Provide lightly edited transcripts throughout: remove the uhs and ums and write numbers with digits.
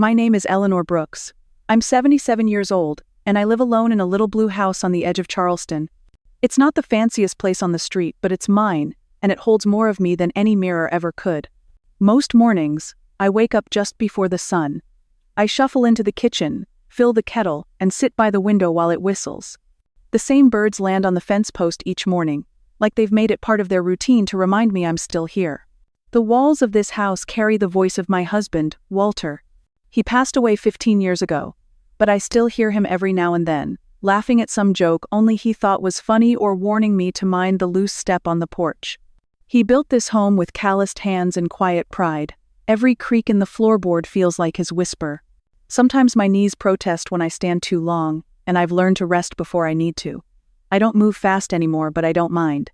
My name is Eleanor Brooks. I'm 77 years old, and I live alone in a little blue house on the edge of Charleston. It's not the fanciest place on the street, but it's mine, and it holds more of me than any mirror ever could. Most mornings, I wake up just before the sun. I shuffle into the kitchen, fill the kettle, and sit by the window while it whistles. The same birds land on the fence post each morning, like they've made it part of their routine to remind me I'm still here. The walls of this house carry the voice of my husband, Walter. He passed away 15 years ago, but I still hear him every now and then, laughing at some joke only he thought was funny or warning me to mind the loose step on the porch. He built this home with calloused hands and quiet pride. Every creak in the floorboard feels like his whisper. Sometimes my knees protest when I stand too long, and I've learned to rest before I need to. I don't move fast anymore, but I don't mind.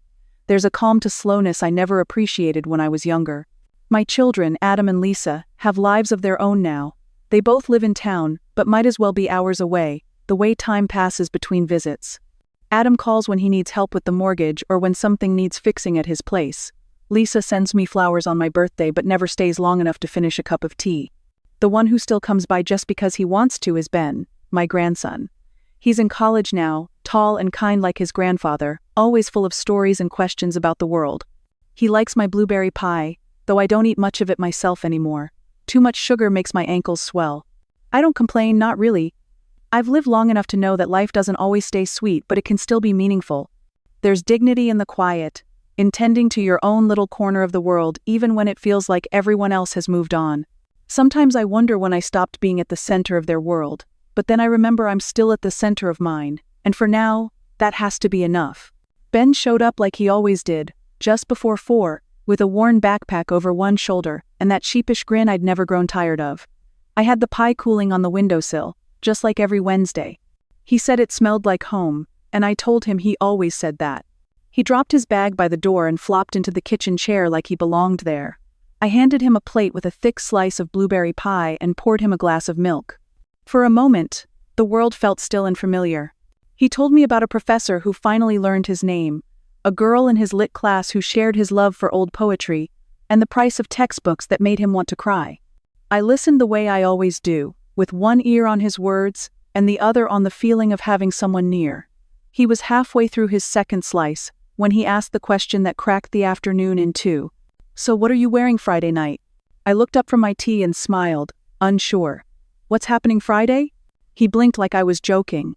There's a calm to slowness I never appreciated when I was younger. My children, Adam and Lisa, have lives of their own now. They both live in town, but might as well be hours away, the way time passes between visits. Adam calls when he needs help with the mortgage or when something needs fixing at his place. Lisa sends me flowers on my birthday but never stays long enough to finish a cup of tea. The one who still comes by just because he wants to is Ben, my grandson. He's in college now, tall and kind like his grandfather, always full of stories and questions about the world. He likes my blueberry pie, though I don't eat much of it myself anymore. Too much sugar makes my ankles swell. I don't complain, not really. I've lived long enough to know that life doesn't always stay sweet, but it can still be meaningful. There's dignity in the quiet, in tending to your own little corner of the world even when it feels like everyone else has moved on. Sometimes I wonder when I stopped being at the center of their world, but then I remember I'm still at the center of mine, and for now, that has to be enough. Ben showed up like he always did, just before 4, with a worn backpack over one shoulder and that sheepish grin I'd never grown tired of. I had the pie cooling on the windowsill, just like every Wednesday. He said it smelled like home, and I told him he always said that. He dropped his bag by the door and flopped into the kitchen chair like he belonged there. I handed him a plate with a thick slice of blueberry pie and poured him a glass of milk. For a moment, the world felt still and familiar. He told me about a professor who finally learned his name, a girl in his lit class who shared his love for old poetry, and the price of textbooks that made him want to cry. I listened the way I always do, with one ear on his words and the other on the feeling of having someone near. He was halfway through his second slice when he asked the question that cracked the afternoon in two. "So what are you wearing Friday night?" I looked up from my tea and smiled, unsure. "What's happening Friday?" He blinked like I was joking.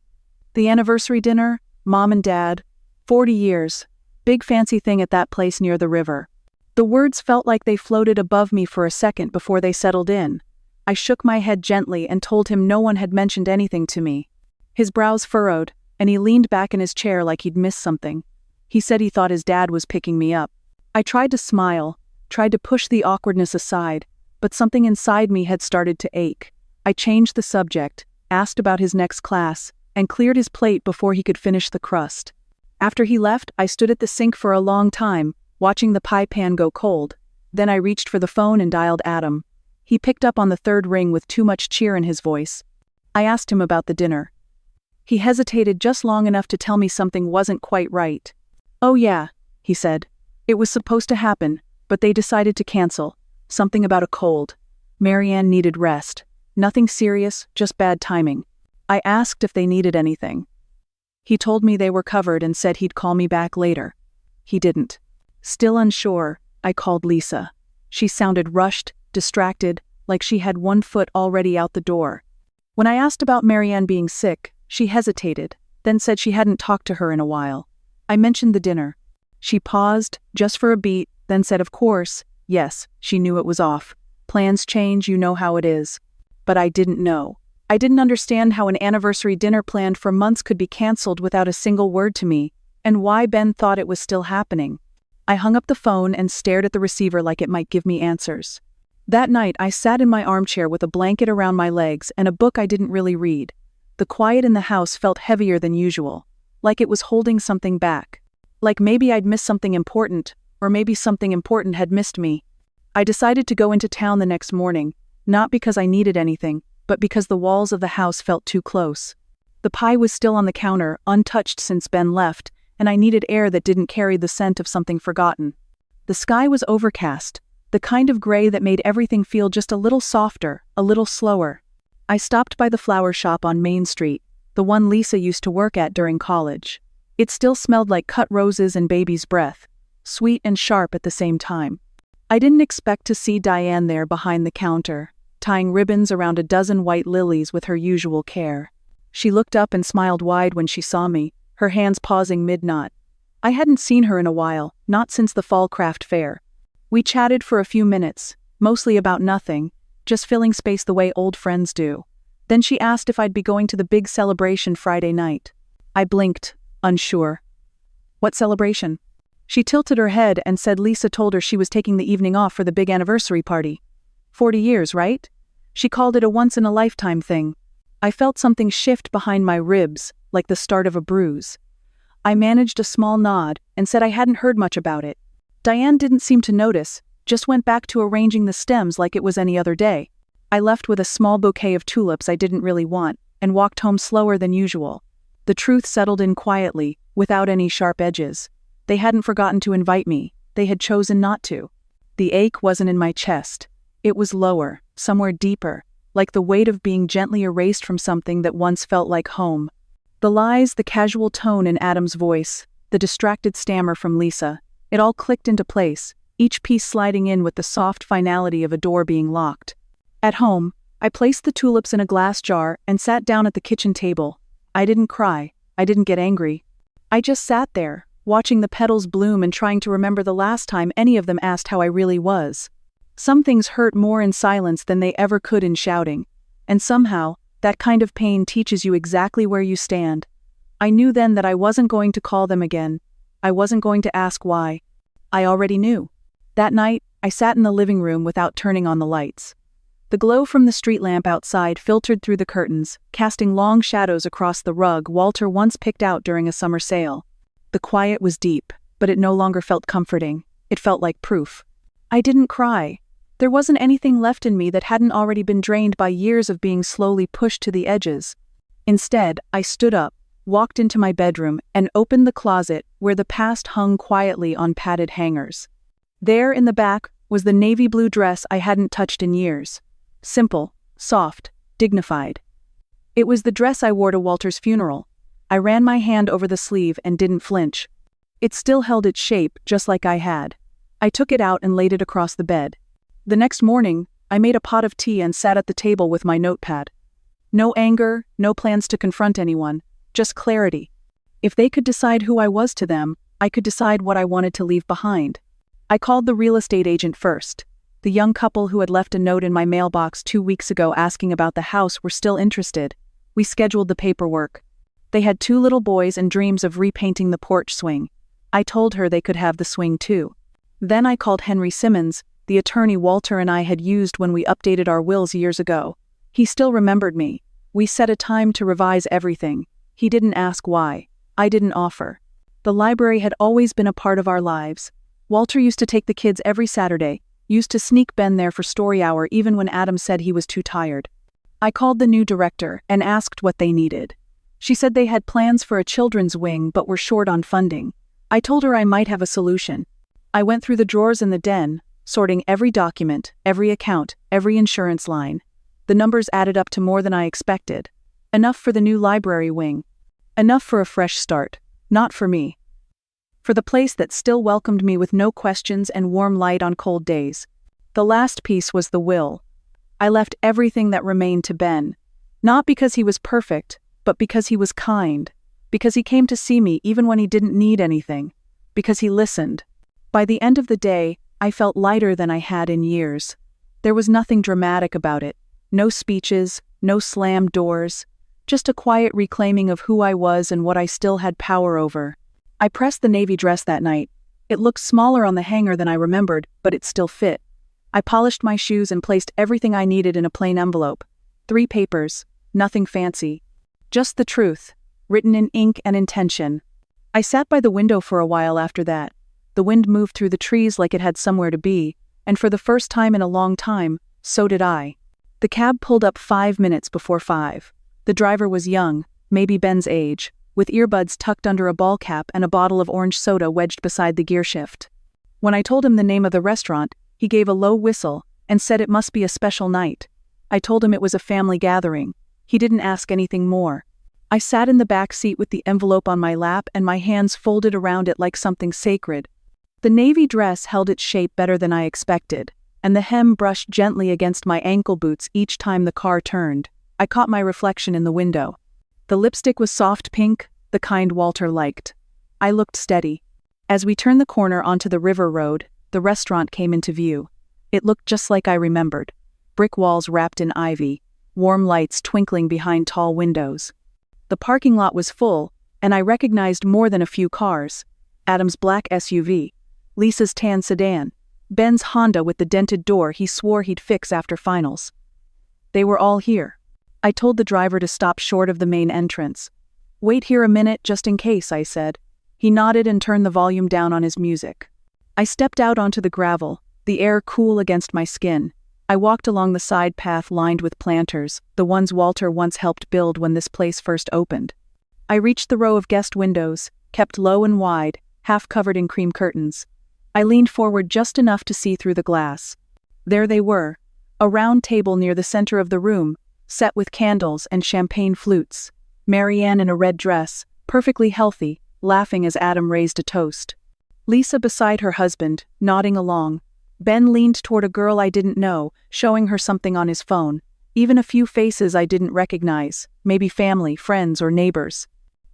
"The anniversary dinner, Mom and Dad, 40 years. Big fancy thing at that place near the river." The words felt like they floated above me for a second before they settled in. I shook my head gently and told him no one had mentioned anything to me. His brows furrowed, and he leaned back in his chair like he'd missed something. He said he thought his dad was picking me up. I tried to smile, tried to push the awkwardness aside, but something inside me had started to ache. I changed the subject, asked about his next class, and cleared his plate before he could finish the crust. After he left, I stood at the sink for a long time, watching the pie pan go cold. Then I reached for the phone and dialed Adam. He picked up on the third ring with too much cheer in his voice. I asked him about the dinner. He hesitated just long enough to tell me something wasn't quite right. "Oh yeah," he said. "It was supposed to happen, but they decided to cancel. Something about a cold. Marianne needed rest. Nothing serious, just bad timing." I asked if they needed anything. He told me they were covered and said he'd call me back later. He didn't. Still unsure, I called Lisa. She sounded rushed, distracted, like she had one foot already out the door. When I asked about Marianne being sick, she hesitated, then said she hadn't talked to her in a while. I mentioned the dinner. She paused, just for a beat, then said of course, yes, she knew it was off. Plans change, you know how it is. But I didn't know. I didn't understand how an anniversary dinner planned for months could be canceled without a single word to me, and why Ben thought it was still happening. I hung up the phone and stared at the receiver like it might give me answers. That night, I sat in my armchair with a blanket around my legs and a book I didn't really read. The quiet in the house felt heavier than usual, like it was holding something back. Like maybe I'd missed something important, or maybe something important had missed me. I decided to go into town the next morning, not because I needed anything, but because the walls of the house felt too close. The pie was still on the counter, untouched since Ben left, and I needed air that didn't carry the scent of something forgotten. The sky was overcast, the kind of gray that made everything feel just a little softer, a little slower. I stopped by the flower shop on Main Street, the one Lisa used to work at during college. It still smelled like cut roses and baby's breath, sweet and sharp at the same time. I didn't expect to see Diane there behind the counter, tying ribbons around a dozen white lilies with her usual care. She looked up and smiled wide when she saw me, her hands pausing mid-knot. I hadn't seen her in a while, not since the fall craft fair. We chatted for a few minutes, mostly about nothing, just filling space the way old friends do. Then she asked if I'd be going to the big celebration Friday night. I blinked, unsure. What celebration? She tilted her head and said Lisa told her she was taking the evening off for the big anniversary party. 40 years, right? She called it a once-in-a-lifetime thing. I felt something shift behind my ribs, like the start of a bruise. I managed a small nod and said I hadn't heard much about it. Diane didn't seem to notice, just went back to arranging the stems like it was any other day. I left with a small bouquet of tulips I didn't really want, and walked home slower than usual. The truth settled in quietly, without any sharp edges. They hadn't forgotten to invite me, they had chosen not to. The ache wasn't in my chest. It was lower, somewhere deeper, like the weight of being gently erased from something that once felt like home. The lies, the casual tone in Adam's voice, the distracted stammer from Lisa, it all clicked into place, each piece sliding in with the soft finality of a door being locked. At home, I placed the tulips in a glass jar and sat down at the kitchen table. I didn't cry, I didn't get angry. I just sat there, watching the petals bloom and trying to remember the last time any of them asked how I really was. Some things hurt more in silence than they ever could in shouting, and somehow, that kind of pain teaches you exactly where you stand. I knew then that I wasn't going to call them again. I wasn't going to ask why. I already knew. That night, I sat in the living room without turning on the lights. The glow from the street lamp outside filtered through the curtains, casting long shadows across the rug Walter once picked out during a summer sale. The quiet was deep, but it no longer felt comforting. It felt like proof. I didn't cry. There wasn't anything left in me that hadn't already been drained by years of being slowly pushed to the edges. Instead, I stood up, walked into my bedroom, and opened the closet where the past hung quietly on padded hangers. There in the back was the navy blue dress I hadn't touched in years. Simple, soft, dignified. It was the dress I wore to Walter's funeral. I ran my hand over the sleeve and didn't flinch. It still held its shape, just like I had. I took it out and laid it across the bed. The next morning, I made a pot of tea and sat at the table with my notepad. No anger, no plans to confront anyone, just clarity. If they could decide who I was to them, I could decide what I wanted to leave behind. I called the real estate agent first. The young couple who had left a note in my mailbox 2 weeks ago asking about the house were still interested. We scheduled the paperwork. They had 2 little boys and dreams of repainting the porch swing. I told her they could have the swing too. Then I called Henry Simmons, the attorney Walter and I had used when we updated our wills years ago. He still remembered me. We set a time to revise everything. He didn't ask why. I didn't offer. The library had always been a part of our lives. Walter used to take the kids every Saturday, used to sneak Ben there for story hour even when Adam said he was too tired. I called the new director and asked what they needed. She said they had plans for a children's wing but were short on funding. I told her I might have a solution. I went through the drawers in the den, sorting every document, every account, every insurance line. The numbers added up to more than I expected. Enough for the new library wing. Enough for a fresh start. Not for me. For the place that still welcomed me with no questions and warm light on cold days. The last piece was the will. I left everything that remained to Ben. Not because he was perfect, but because he was kind. Because he came to see me even when he didn't need anything. Because he listened. By the end of the day, I felt lighter than I had in years. There was nothing dramatic about it. No speeches, no slammed doors. Just a quiet reclaiming of who I was and what I still had power over. I pressed the navy dress that night. It looked smaller on the hanger than I remembered, but it still fit. I polished my shoes and placed everything I needed in a plain envelope. 3 papers, nothing fancy. Just the truth, written in ink and intention. I sat by the window for a while after that. The wind moved through the trees like it had somewhere to be, and for the first time in a long time, so did I. The cab pulled up 5 minutes before 5. The driver was young, maybe Ben's age, with earbuds tucked under a ball cap and a bottle of orange soda wedged beside the gearshift. When I told him the name of the restaurant, He gave a low whistle and said it must be a special night. I told him it was a family gathering. He didn't ask anything more. I sat in the back seat with the envelope on my lap and my hands folded around it like something sacred. The navy dress held its shape better than I expected, and the hem brushed gently against my ankle boots each time the car turned. I caught my reflection in the window. The lipstick was soft pink, the kind Walter liked. I looked steady. As we turned the corner onto the river road, the restaurant came into view. It looked just like I remembered. Brick walls wrapped in ivy, warm lights twinkling behind tall windows. The parking lot was full, and I recognized more than a few cars. Adam's black SUV, Lisa's tan sedan, Ben's Honda with the dented door he swore he'd fix after finals. They were all here. I told the driver to stop short of the main entrance. "Wait here a minute just in case," I said. He nodded and turned the volume down on his music. I stepped out onto the gravel, the air cool against my skin. I walked along the side path lined with planters, the ones Walter once helped build when this place first opened. I reached the row of guest windows, kept low and wide, half covered in cream curtains. I leaned forward just enough to see through the glass. There they were, a round table near the center of the room, set with candles and champagne flutes. Marianne in a red dress, perfectly healthy, laughing as Adam raised a toast. Lisa beside her husband, nodding along. Ben leaned toward a girl I didn't know, showing her something on his phone. Even a few faces I didn't recognize, maybe family, friends, or neighbors.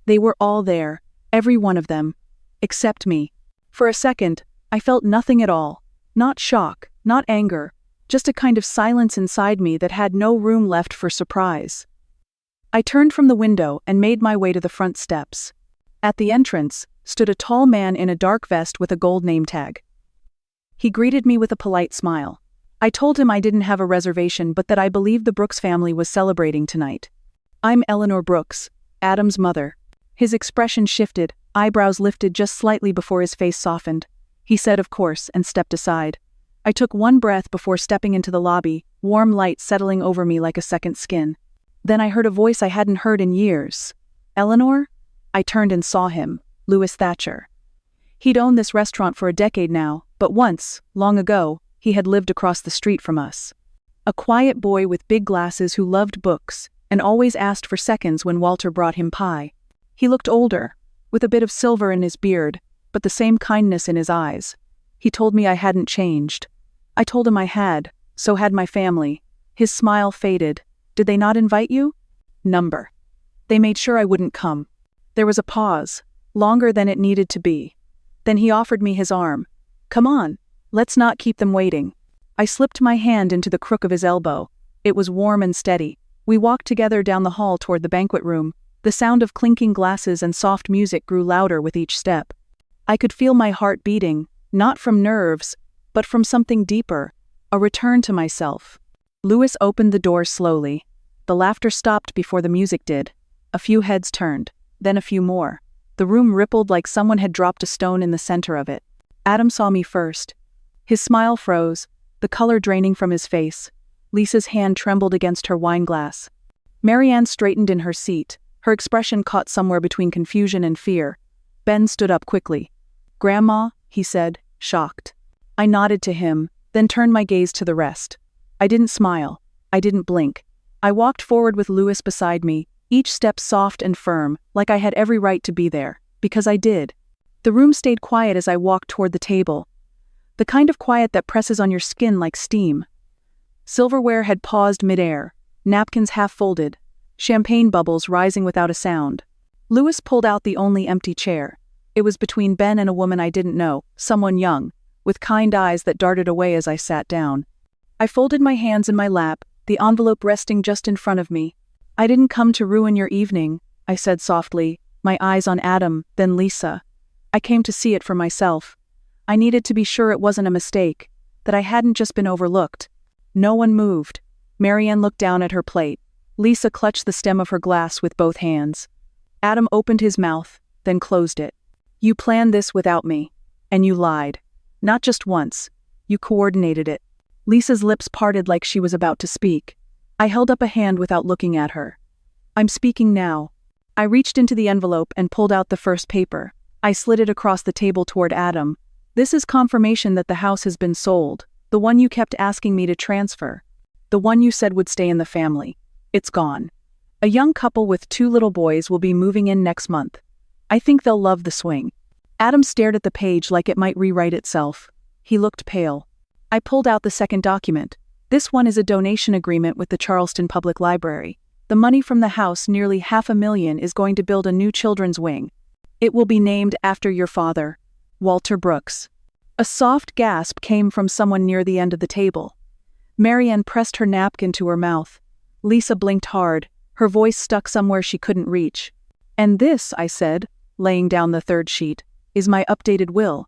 They were all there, every one of them. Except me. For a second, I felt nothing at all. Not shock, not anger, just a kind of silence inside me that had no room left for surprise. I turned from the window and made my way to the front steps. At the entrance stood a tall man in a dark vest with a gold name tag. He greeted me with a polite smile. I told him I didn't have a reservation but that I believed the Brooks family was celebrating tonight. "I'm Eleanor Brooks, Adam's mother." His expression shifted, eyebrows lifted just slightly before his face softened. He said of course and stepped aside. I took one breath before stepping into the lobby, warm light settling over me like a second skin. Then I heard a voice I hadn't heard in years. "Eleanor?" I turned and saw him, Louis Thatcher. He'd owned this restaurant for a decade now, but once, long ago, he had lived across the street from us. A quiet boy with big glasses who loved books, and always asked for seconds when Walter brought him pie. He looked older, with a bit of silver in his beard, but the same kindness in his eyes. He told me I hadn't changed. I told him I had, so had my family. His smile faded. "Did they not invite you?" "Number. They made sure I wouldn't come." There was a pause, longer than it needed to be. Then he offered me his arm. "Come on, let's not keep them waiting." I slipped my hand into the crook of his elbow. It was warm and steady. We walked together down the hall toward the banquet room. The sound of clinking glasses and soft music grew louder with each step. I could feel my heart beating, not from nerves, but from something deeper, a return to myself. Louis opened the door slowly. The laughter stopped before the music did. A few heads turned, then a few more. The room rippled like someone had dropped a stone in the center of it. Adam saw me first. His smile froze, the color draining from his face. Lisa's hand trembled against her wine glass. Marianne straightened in her seat, her expression caught somewhere between confusion and fear. Ben stood up quickly. "Grandma," he said, shocked. I nodded to him, then turned my gaze to the rest. I didn't smile. I didn't blink. I walked forward with Louis beside me, each step soft and firm, like I had every right to be there, because I did. The room stayed quiet as I walked toward the table. The kind of quiet that presses on your skin like steam. Silverware had paused midair, napkins half folded, champagne bubbles rising without a sound. Louis pulled out the only empty chair. It was between Ben and a woman I didn't know, someone young, with kind eyes that darted away as I sat down. I folded my hands in my lap, the envelope resting just in front of me. "I didn't come to ruin your evening," I said softly, my eyes on Adam, then Lisa. "I came to see it for myself. I needed to be sure it wasn't a mistake, that I hadn't just been overlooked." No one moved. Marianne looked down at her plate. Lisa clutched the stem of her glass with both hands. Adam opened his mouth, then closed it. "You planned this without me, and you lied. Not just once. You coordinated it." Lisa's lips parted like she was about to speak. I held up a hand without looking at her. "I'm speaking now." I reached into the envelope and pulled out the first paper. I slid it across the table toward Adam. "This is confirmation that the house has been sold. The The one you kept asking me to transfer. The one you said would stay in the family. It's gone. A young couple with 2 little boys will be moving in next month. I think they'll love the swing." Adam stared at the page like it might rewrite itself. He looked pale. I pulled out the second document. This one is a donation agreement with the Charleston Public Library. The money from the house, nearly $500,000, is going to build a new children's wing. It will be named after your father, Walter Brooks. A soft gasp came from someone near the end of the table. Marianne pressed her napkin to her mouth. Lisa blinked hard, her voice stuck somewhere she couldn't reach. "And this," I said, laying down the third sheet, "is my updated will.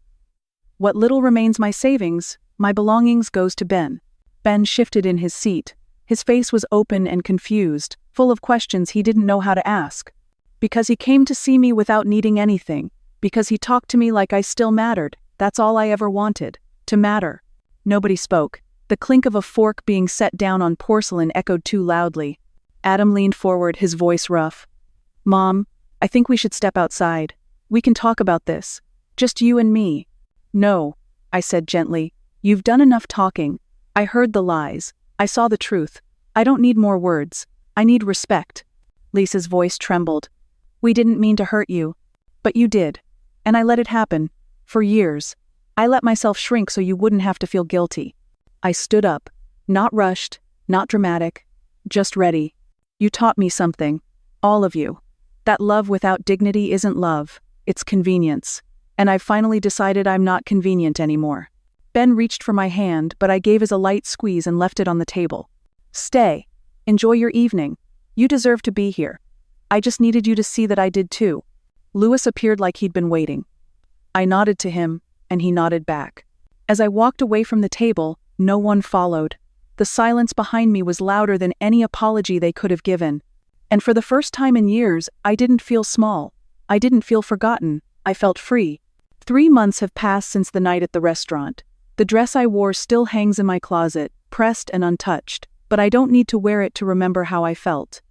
What little remains my savings, my belongings, goes to Ben." Ben shifted in his seat. His face was open and confused, full of questions he didn't know how to ask. Because he came to see me without needing anything, because he talked to me like I still mattered, that's all I ever wanted, to matter. Nobody spoke. The clink of a fork being set down on porcelain echoed too loudly. Adam leaned forward, his voice rough. "Mom, I think we should step outside. We can talk about this. Just you and me." "No," I said gently. "You've done enough talking. I heard the lies. I saw the truth. I don't need more words. I need respect." Lisa's voice trembled. "We didn't mean to hurt you. But you did. And I let it happen. For years. I let myself shrink so you wouldn't have to feel guilty." I stood up. Not rushed, not dramatic. Just ready. "You taught me something. All of you. That love without dignity isn't love. It's convenience. And I've finally decided I'm not convenient anymore." Ben reached for my hand, but I gave as a light squeeze and left it on the table. "Stay. Enjoy your evening. You deserve to be here. I just needed you to see that I did too." Lewis appeared like he'd been waiting. I nodded to him, and he nodded back. As I walked away from the table, no one followed. The silence behind me was louder than any apology they could have given. And for the first time in years, I didn't feel small. I didn't feel forgotten. I felt free. 3 months have passed since the night at the restaurant. The dress I wore still hangs in my closet, pressed and untouched, but I don't need to wear it to remember how I felt.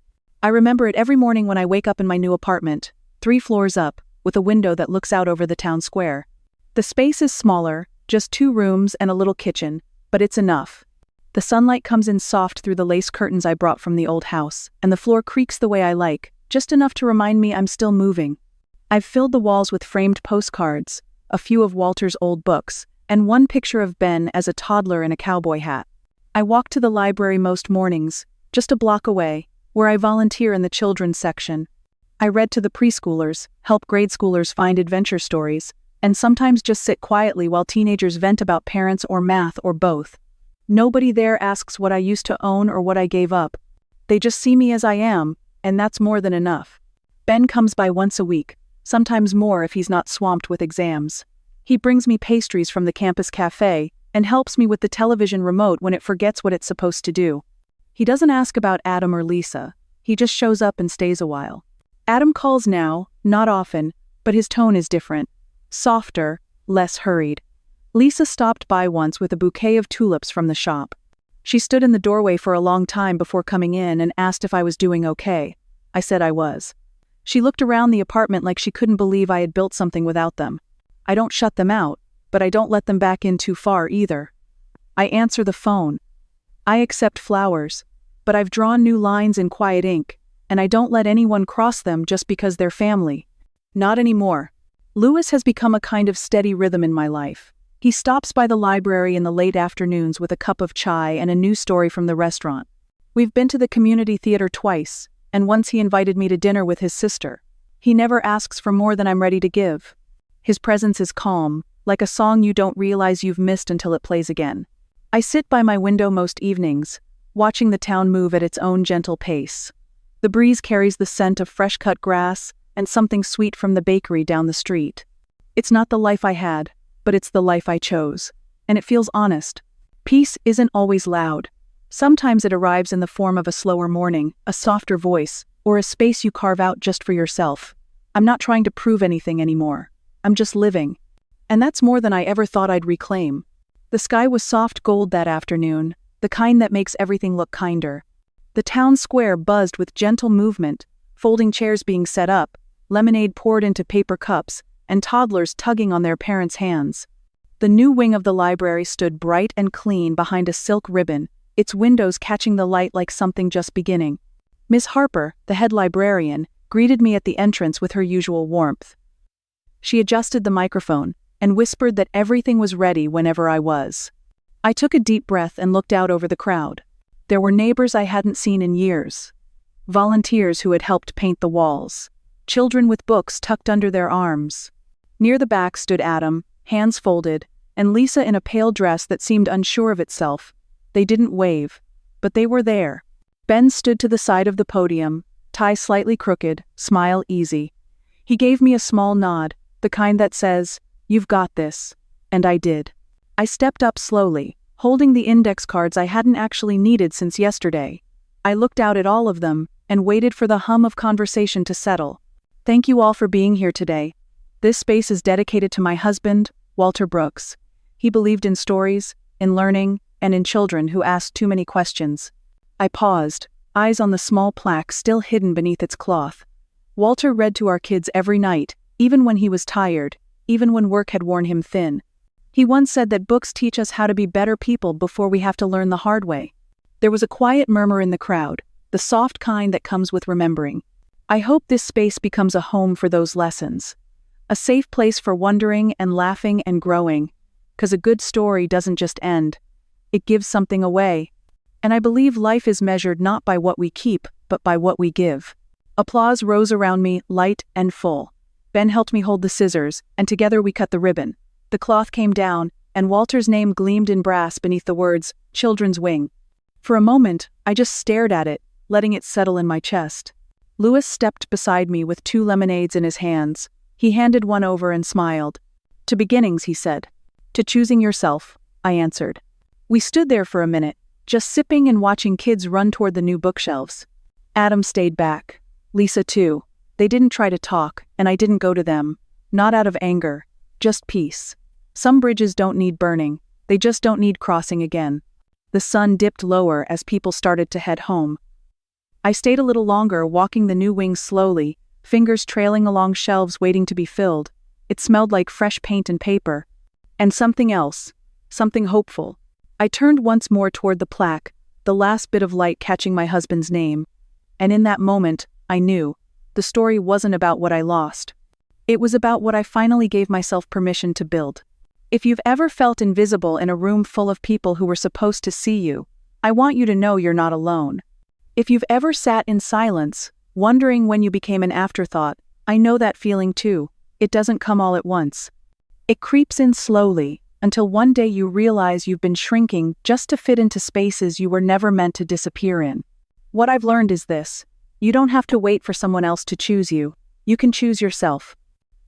I remember it every morning when I wake up in my new apartment, 3 floors up, with a window that looks out over the town square. The space is smaller, just 2 rooms and a little kitchen, but it's enough. The sunlight comes in soft through the lace curtains I brought from the old house, and the floor creaks the way I like, just enough to remind me I'm still moving. I've filled the walls with framed postcards, a few of Walter's old books, and one picture of Ben as a toddler in a cowboy hat. I walk to the library most mornings, just a block away, where I volunteer in the children's section. I read to the preschoolers, help grade schoolers find adventure stories, and sometimes just sit quietly while teenagers vent about parents or math or both. Nobody there asks what I used to own or what I gave up. They just see me as I am, and that's more than enough. Ben comes by once a week, sometimes more if he's not swamped with exams. He brings me pastries from the campus cafe and helps me with the television remote when it forgets what it's supposed to do. He doesn't ask about Adam or Lisa. He just shows up and stays a while. Adam calls now, not often, but his tone is different. Softer, less hurried. Lisa stopped by once with a bouquet of tulips from the shop. She stood in the doorway for a long time before coming in and asked if I was doing okay. I said I was. She looked around the apartment like she couldn't believe I had built something without them. I don't shut them out, but I don't let them back in too far either. I answer the phone. I accept flowers, but I've drawn new lines in quiet ink, and I don't let anyone cross them just because they're family. Not anymore. Lewis has become a kind of steady rhythm in my life. He stops by the library in the late afternoons with a cup of chai and a new story from the restaurant. We've been to the community theater twice, and once he invited me to dinner with his sister. He never asks for more than I'm ready to give. His presence is calm, like a song you don't realize you've missed until it plays again. I sit by my window most evenings, watching the town move at its own gentle pace. The breeze carries the scent of fresh-cut grass and something sweet from the bakery down the street. It's not the life I had, but it's the life I chose, and it feels honest. Peace isn't always loud. Sometimes it arrives in the form of a slower morning, a softer voice, or a space you carve out just for yourself. I'm not trying to prove anything anymore. I'm just living. And that's more than I ever thought I'd reclaim. The sky was soft gold that afternoon, the kind that makes everything look kinder. The town square buzzed with gentle movement, folding chairs being set up, lemonade poured into paper cups, and toddlers tugging on their parents' hands. The new wing of the library stood bright and clean behind a silk ribbon, its windows catching the light like something just beginning. Miss Harper, the head librarian, greeted me at the entrance with her usual warmth. She adjusted the microphone and whispered that everything was ready whenever I was. I took a deep breath and looked out over the crowd. There were neighbors I hadn't seen in years. Volunteers who had helped paint the walls. Children with books tucked under their arms. Near the back stood Adam, hands folded, and Lisa in a pale dress that seemed unsure of itself. They didn't wave, but they were there. Ben stood to the side of the podium, tie slightly crooked, smile easy. He gave me a small nod, the kind that says, "You've got this," and I did. I stepped up slowly, holding the index cards I hadn't actually needed since yesterday. I looked out at all of them and waited for the hum of conversation to settle. Thank you all for being here today. This space is dedicated to my husband, Walter Brooks. He believed in stories, in learning, and in children who asked too many questions. I paused, eyes on the small plaque still hidden beneath its cloth. Walter read to our kids every night, even when he was tired, even when work had worn him thin. He once said that books teach us how to be better people before we have to learn the hard way. There was a quiet murmur in the crowd, the soft kind that comes with remembering. I hope this space becomes a home for those lessons. A safe place for wondering and laughing and growing. 'Cause a good story doesn't just end. It gives something away. And I believe life is measured not by what we keep, but by what we give. Applause rose around me, light and full. Ben helped me hold the scissors, and together we cut the ribbon. The cloth came down, and Walter's name gleamed in brass beneath the words, "Children's Wing." For a moment, I just stared at it, letting it settle in my chest. Louis stepped beside me with 2 lemonades in his hands. He handed one over and smiled. "To beginnings," he said. "To choosing yourself," I answered. We stood there for a minute, just sipping and watching kids run toward the new bookshelves. Adam stayed back. Lisa too. They didn't try to talk, and I didn't go to them. Not out of anger. Just peace. Some bridges don't need burning. They just don't need crossing again. The sun dipped lower as people started to head home. I stayed a little longer, walking the new wings slowly, fingers trailing along shelves waiting to be filled. It smelled like fresh paint and paper. And something else. Something hopeful. I turned once more toward the plaque, the last bit of light catching my husband's name. And in that moment, I knew. The story wasn't about what I lost. It was about what I finally gave myself permission to build. If you've ever felt invisible in a room full of people who were supposed to see you, I want you to know you're not alone. If you've ever sat in silence, wondering when you became an afterthought, I know that feeling too. It doesn't come all at once. It creeps in slowly, until one day you realize you've been shrinking just to fit into spaces you were never meant to disappear in. What I've learned is this: you don't have to wait for someone else to choose you. You can choose yourself.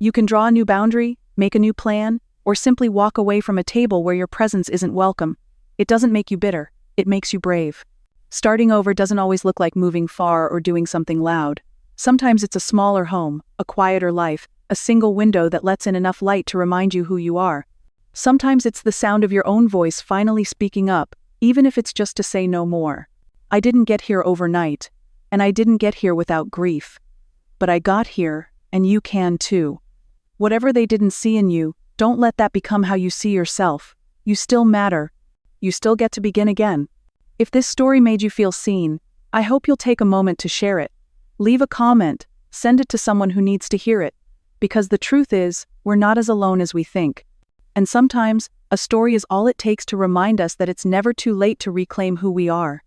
You can draw a new boundary, make a new plan, or simply walk away from a table where your presence isn't welcome. It doesn't make you bitter, it makes you brave. Starting over doesn't always look like moving far or doing something loud. Sometimes it's a smaller home, a quieter life, a single window that lets in enough light to remind you who you are. Sometimes it's the sound of your own voice finally speaking up, even if it's just to say no more. I didn't get here overnight, and I didn't get here without grief. But I got here, and you can too. Whatever they didn't see in you, don't let that become how you see yourself. You still matter. You still get to begin again. If this story made you feel seen, I hope you'll take a moment to share it. Leave a comment, send it to someone who needs to hear it. Because the truth is, we're not as alone as we think. And sometimes, a story is all it takes to remind us that it's never too late to reclaim who we are.